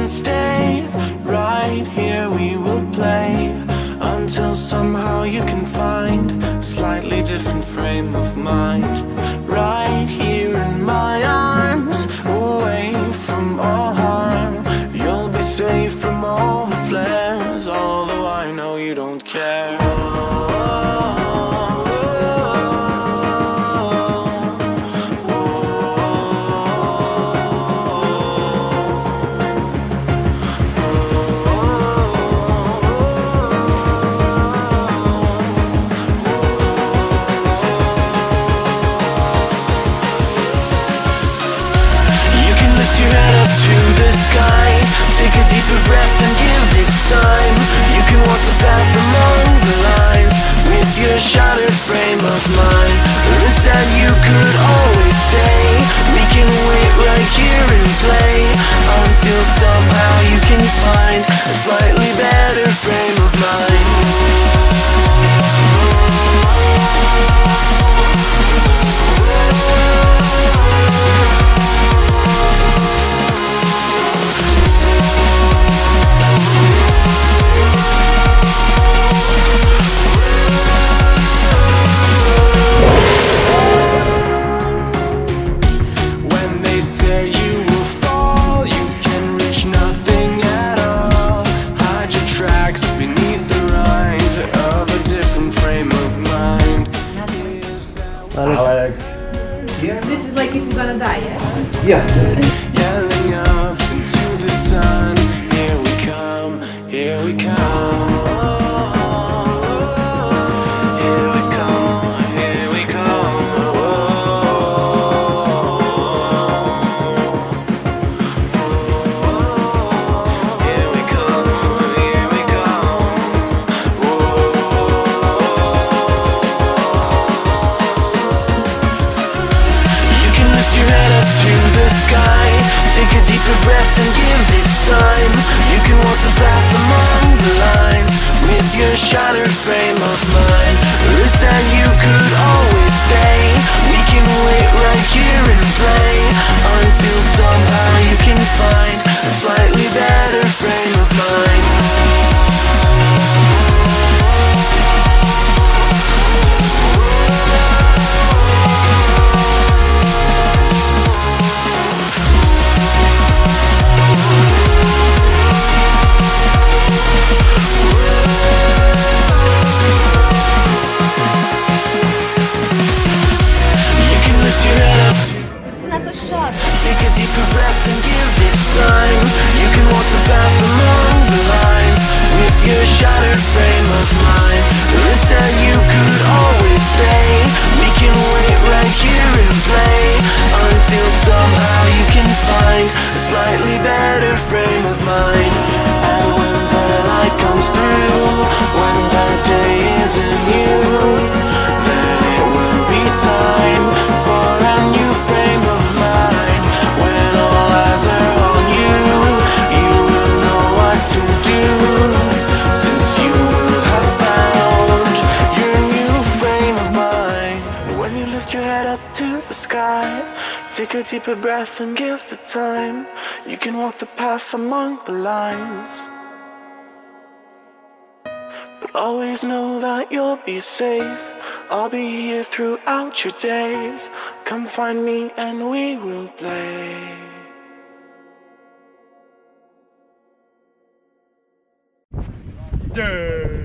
can stay. Right here we will play until somehow you can find a slightly different frame of mind. Right here in my arms, away from all harm. You'll be safe from all the flares, although I know you don't care. Take a deeper breath and give it time. You can walk the path among the lines with your shattered frame of mind. Or instead you could always stay. We can wait right here and play until somehow you can find a slightly better frame of mind. Alex. This is like if you're gonna die, yeah? Yeah. Yelling up into the sun. Here we come, here we come. Here we come, here we come. Here we come, here we Take a deeper breath and give it time. You can walk the path among the lines with your shattered frame of mind. Or instead you could always stay. We can wait right here and play until somehow you can find a slightly better frame of mind. Take a deeper breath and give it time. You can walk the path among the lines with your shattered frame of mind. Or instead you could always stay. We can wait right here and play until somehow you can find a slightly better frame of mind. And when the light comes through, when that day isn't you, then it will be time for a new frame of mind. When all eyes are on you, you will know what to do, since you will have found your new frame of mind. When you lift your head up to the sky, take a deeper breath and give it time. You can walk the path among the lines, but always know that you'll be safe. I'll be here throughout your days. Come find me and we will play. Yeah.